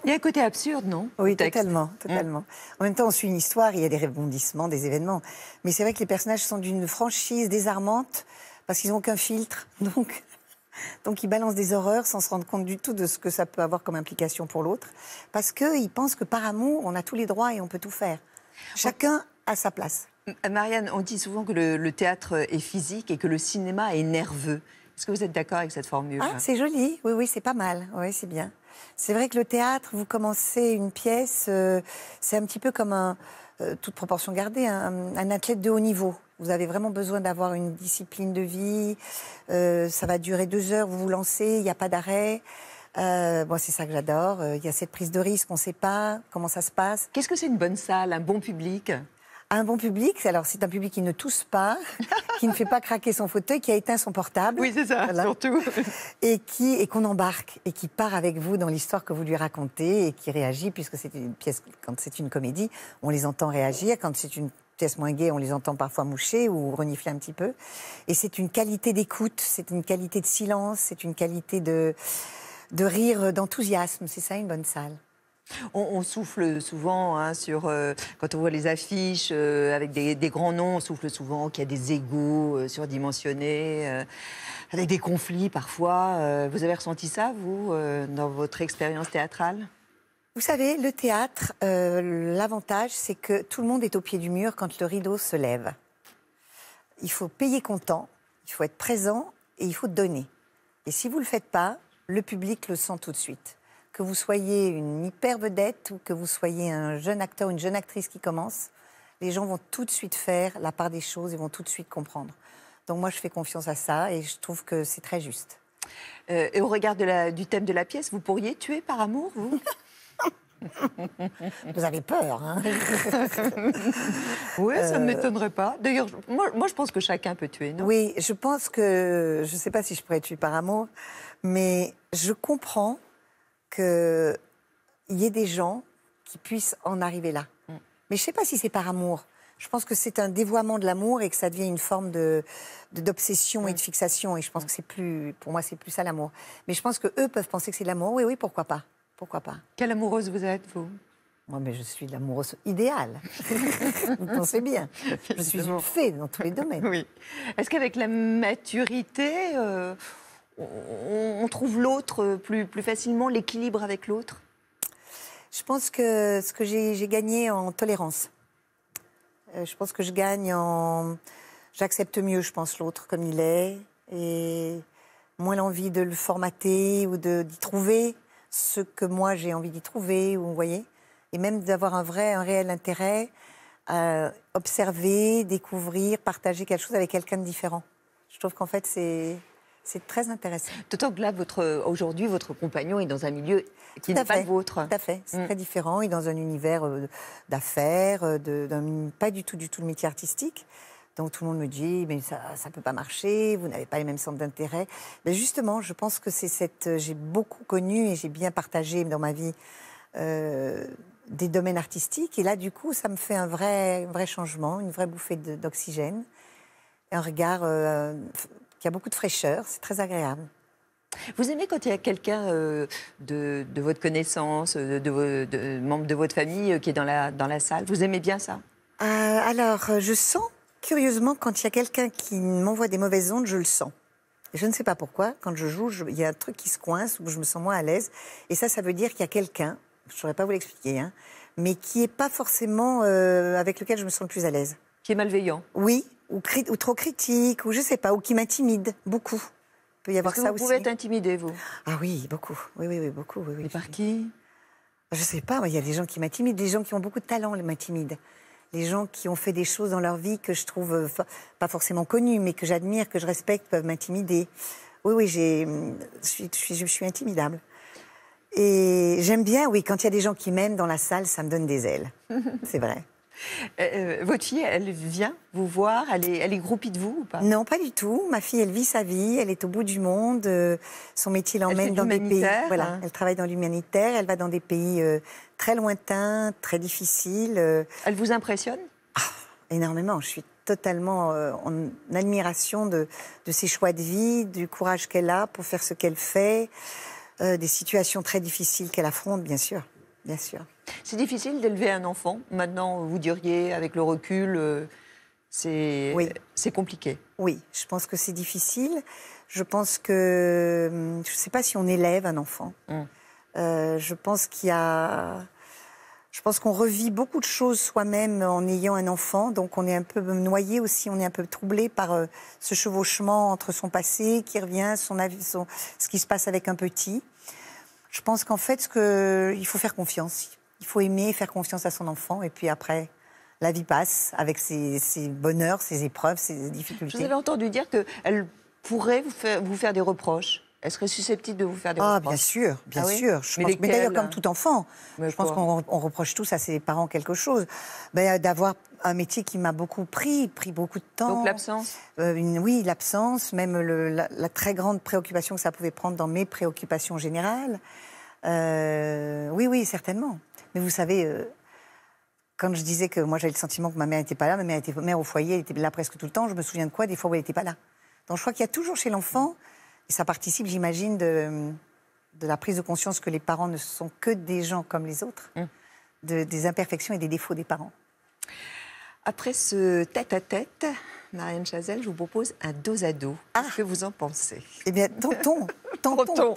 Il y a un côté absurde, non? Oui, totalement, totalement. En même temps, on suit une histoire, il y a des rebondissements, des événements. Mais c'est vrai que les personnages sont d'une franchise désarmante parce qu'ils n'ont aucun filtre. Donc ils balancent des horreurs sans se rendre compte du tout de ce que ça peut avoir comme implication pour l'autre. Parce qu'ils pensent que par amour, on a tous les droits et on peut tout faire. Chacun a sa place. Marianne, on dit souvent que le théâtre est physique et que le cinéma est nerveux. Est-ce que vous êtes d'accord avec cette formule? Ah, c'est joli. Oui, oui, c'est pas mal. Oui, c'est bien. C'est vrai que le théâtre, vous commencez une pièce, c'est un petit peu comme toute proportion gardée, un athlète de haut niveau. Vous avez vraiment besoin d'avoir une discipline de vie. Ça va durer 2 heures, vous vous lancez, il n'y a pas d'arrêt. Moi, c'est ça que j'adore. Il y a cette prise de risque, on ne sait pas comment ça se passe. Qu'est-ce que c'est une bonne salle, un bon public? Un bon public, alors c'est un public qui ne tousse pas, qui ne fait pas craquer son fauteuil, qui a éteint son portable. Oui, c'est ça, voilà. Surtout. Et qu'on embarque, et qui part avec vous dans l'histoire que vous lui racontez, et qui réagit, puisque c'est une pièce, quand c'est une comédie, on les entend réagir, quand c'est une pièce moins gaie, on les entend parfois moucher ou renifler un petit peu. Et c'est une qualité d'écoute, c'est une qualité de silence, c'est une qualité de rire, d'enthousiasme. C'est ça, une bonne salle. On souffle souvent quand on voit les affiches avec des grands noms, on souffle souvent qu'il y a des égos surdimensionnés, avec des conflits parfois. Vous avez ressenti ça, vous, dans votre expérience théâtrale? Vous savez, le théâtre, l'avantage, c'est que tout le monde est au pied du mur quand le rideau se lève. Il faut payer comptant, il faut être présent et il faut donner. Et si vous ne le faites pas, le public le sent tout de suite. Que vous soyez une hyper vedette ou que vous soyez un jeune acteur ou une jeune actrice qui commence, les gens vont tout de suite faire la part des choses et vont tout de suite comprendre. Donc moi, je fais confiance à ça et je trouve que c'est très juste. Et au regard du thème de la pièce, vous pourriez tuer par amour, vous? Vous avez peur, hein? Oui, ça ne m'étonnerait pas. D'ailleurs, moi, je pense que chacun peut tuer, non? Oui, je pense que... Je ne sais pas si je pourrais tuer par amour, mais je comprends qu'il y ait des gens qui puissent en arriver là. Mais je ne sais pas si c'est par amour. Je pense que c'est un dévoiement de l'amour et que ça devient une forme d'obsession et de fixation. Et je pense que c'est plus... Pour moi, c'est plus ça l'amour. Mais je pense qu'eux peuvent penser que c'est de l'amour. Oui, oui, pourquoi pas? Pourquoi pas? Quelle amoureuse vous êtes, vous? Moi, mais je suis l'amoureuse idéale. Vous pensez bien. Je suis une fée dans tous les domaines. Oui. Est-ce qu'avec la maturité, on trouve l'autre plus facilement, l'équilibre avec l'autre? Je pense que ce que j'ai gagné en tolérance. Je pense que je gagne en... J'accepte mieux, je pense, l'autre comme il est. Et moins l'envie de le formater ou d'y trouver ce que moi j'ai envie d'y trouver, vous voyez, et même d'avoir un réel intérêt à observer, découvrir, partager quelque chose avec quelqu'un de différent. Je trouve qu'en fait c'est très intéressant. D'autant que là, aujourd'hui, votre compagnon est dans un milieu qui n'est pas le vôtre. Tout à fait, c'est très différent, il est dans un univers d'affaires, pas du tout le métier artistique. Donc tout le monde me dit, mais ça ne peut pas marcher, vous n'avez pas les mêmes centres d'intérêt. Mais justement, je pense que j'ai beaucoup connu et j'ai bien partagé dans ma vie des domaines artistiques. Et là, du coup, ça me fait un vrai changement, une vraie bouffée d'oxygène, un regard qui a beaucoup de fraîcheur, c'est très agréable. Vous aimez quand il y a quelqu'un de votre connaissance, de membre de votre famille qui est dans la salle? Vous aimez bien ça? Alors, je sens... Curieusement, quand il y a quelqu'un qui m'envoie des mauvaises ondes, je le sens. Et je ne sais pas pourquoi. Quand je joue, il y a un truc qui se coince où je me sens moins à l'aise. Et ça veut dire qu'il y a quelqu'un, je ne saurais pas vous l'expliquer, hein, mais qui n'est pas forcément avec lequel je me sens le plus à l'aise. Qui est malveillant? Oui, ou trop critique, ou je ne sais pas, ou qui m'intimide beaucoup. Il peut y avoir ça aussi. Vous pouvez être intimidé, vous? Ah oui, beaucoup. Oui, beaucoup. Oui. Et par qui? Je ne sais pas, il y a des gens qui m'intimident, des gens qui ont beaucoup de talent m'intimident. Les gens qui ont fait des choses dans leur vie que je trouve pas forcément connues, mais que j'admire, que je respecte, peuvent m'intimider. Oui, je suis intimidable. Et j'aime bien, oui, quand il y a des gens qui m'aiment dans la salle, ça me donne des ailes. C'est vrai. Votre fille, elle vient vous voir? Elle est groupie de vous ou pas? Non, pas du tout. Ma fille, elle vit sa vie, elle est au bout du monde. Son métier l'emmène dans des pays. Voilà, elle travaille dans l'humanitaire, elle va dans des pays très lointains, très difficiles. Elle vous impressionne? Énormément. Je suis totalement en admiration de ses choix de vie, du courage qu'elle a pour faire ce qu'elle fait, des situations très difficiles qu'elle affronte, bien sûr. bien sûr. C'est difficile d'élever un enfant. Maintenant, vous diriez, avec le recul, Oui. c'est compliqué. Oui, je pense que c'est difficile. Je pense que... Je ne sais pas si on élève un enfant. Je pense qu'il y a... Je pense qu'on revit beaucoup de choses soi-même en ayant un enfant. Donc on est un peu noyé aussi, on est un peu troublé par ce chevauchement entre son passé qui revient, ce qui se passe avec un petit. Je pense qu'en fait, il faut faire confiance. Il faut aimer, faire confiance à son enfant. Et puis après, la vie passe avec ses bonheurs, ses épreuves, ses difficultés. Je vous avais entendu dire qu'elle pourrait vous faire des reproches. Elle serait susceptible de vous faire des reproches. Bien sûr, bien Ah oui sûr. Mais d'ailleurs, comme tout enfant, mais je pense qu'on reproche tous à ses parents quelque chose. D'avoir un métier qui m'a beaucoup pris beaucoup de temps. Donc l'absence Oui, l'absence, même la très grande préoccupation que ça pouvait prendre dans mes préoccupations générales. Oui, certainement. Mais vous savez, quand je disais que moi j'avais le sentiment que ma mère n'était pas là, ma mère était mère au foyer, elle était là presque tout le temps, je me souviens de quoi, des fois où elle n'était pas là. Donc je crois qu'il y a toujours chez l'enfant, et ça participe, j'imagine, de la prise de conscience que les parents ne sont que des gens comme les autres, des imperfections et des défauts des parents. Après ce tête-à-tête, Marianne Chazelle, je vous propose un dos à dos. Qu'est-ce que vous en pensez? Eh bien, tonton, tonton.